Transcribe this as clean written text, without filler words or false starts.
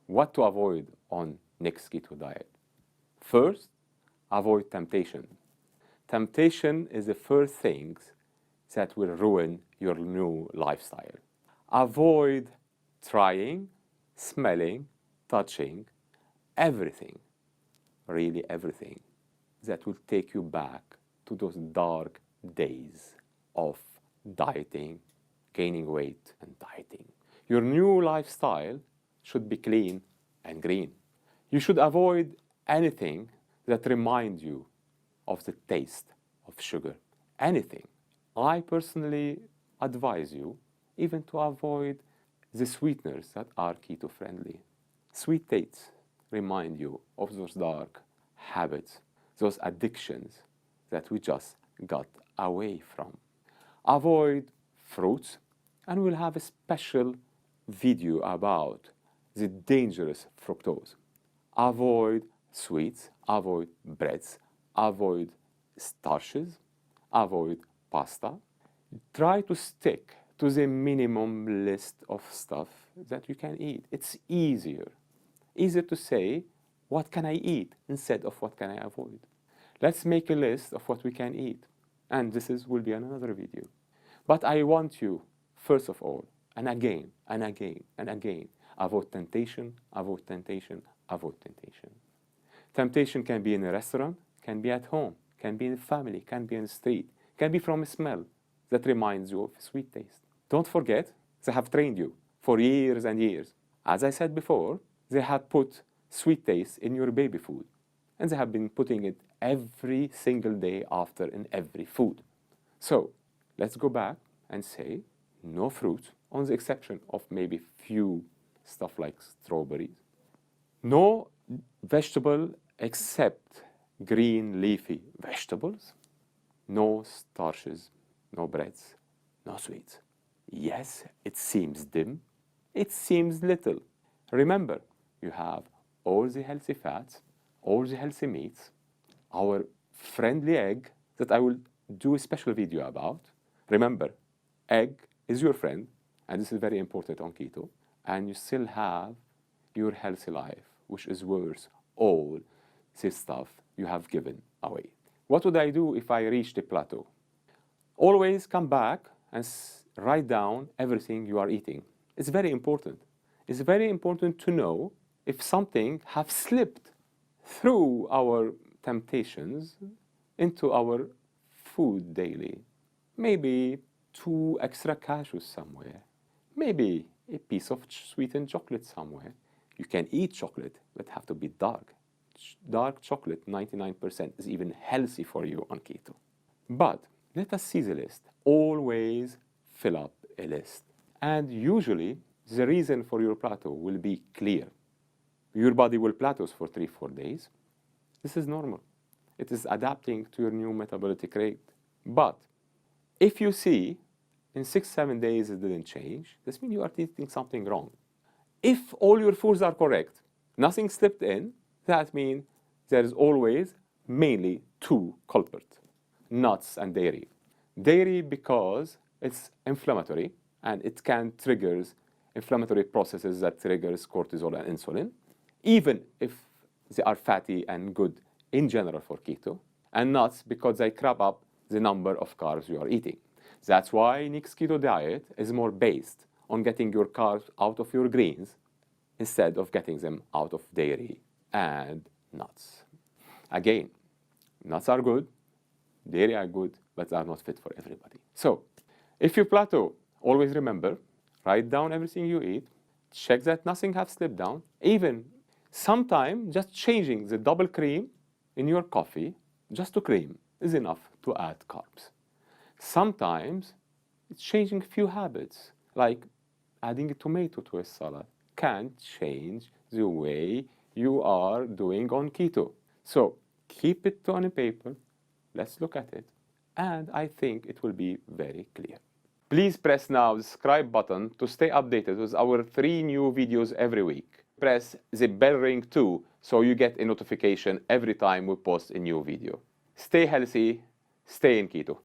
what to avoid on next keto diet. First, avoid temptation. Temptation is the first thing that will ruin your new lifestyle. Avoid trying, smelling, touching, everything, really everything, that will take you back to those dark days of dieting, gaining weight, and dieting. Your new lifestyle should be clean and green. You should avoid anything that reminds you of the taste of sugar. Anything. I personally advise you even to avoid the sweeteners that are keto friendly. Sweet tastes remind you of those dark habits, those addictions that we just got away from. Avoid fruits, and we'll have a special video about the dangerous fructose. Avoid sweets, avoid breads, avoid starches, avoid pasta. Try to stick to the minimum list of stuff that you can eat. It's easier to say, what can I eat instead of what can I avoid? Let's make a list of what we can eat. And will be another video. But I want you, first of all, and again, and again, and again, avoid temptation, avoid temptation, avoid temptation. Temptation can be in a restaurant, can be at home, can be in the family, can be in the street, can be from a smell that reminds you of a sweet taste. Don't forget, they have trained you for years and years. As I said before, they have put sweet taste in your baby food. And they have been putting it every single day after in every food. So let's go back and say no fruit, on the exception of maybe few stuff like strawberries. No vegetable except green leafy vegetables. No starches, no breads, no sweets. Yes, it seems dim, it seems little. Remember, you have all the healthy fats, all the healthy meats, our friendly egg that I will do a special video about. Remember, egg is your friend, and this is very important on keto, and you still have your healthy life, which is worth all this stuff you have given away. What would I do if I reached a plateau? Always come back and write down everything you are eating. It's very important. It's very important to know if something has slipped through our temptations into our food daily. Maybe 2 extra cashews somewhere. Maybe a piece of sweetened chocolate somewhere. You can eat chocolate, but have to be dark. Dark chocolate, 99%, is even healthy for you on keto. But let us see the list. Always fill up a list. And usually, the reason for your plateau will be clear. Your body will plateau for 3-4 days. This is normal. It is adapting to your new metabolic rate. But if you see in 6-7 days it didn't change, this means you are eating something wrong. If all your foods are correct, nothing slipped in, that means there is always mainly 2 culprits, nuts and dairy. Dairy because it's inflammatory and it can trigger inflammatory processes that triggers cortisol and insulin, even if they are fatty and good in general for keto. And nuts because they crop up the number of carbs you are eating. That's why next keto diet is more based on getting your carbs out of your greens instead of getting them out of dairy and nuts. Again, nuts are good, dairy are good, but they are not fit for everybody. So, if you plateau, always remember, write down everything you eat, check that nothing has slipped down. Even sometimes just changing the double cream in your coffee just to cream is enough to add carbs. Sometimes it's changing a few habits, like adding a tomato to a salad can change the way you are doing on keto. So keep it on a paper, let's look at it, and I think it will be very clear. Please press now the subscribe button to stay updated with our 3 new videos every week. Press the bell ring too, so you get a notification every time we post a new video. Stay healthy, stay in keto.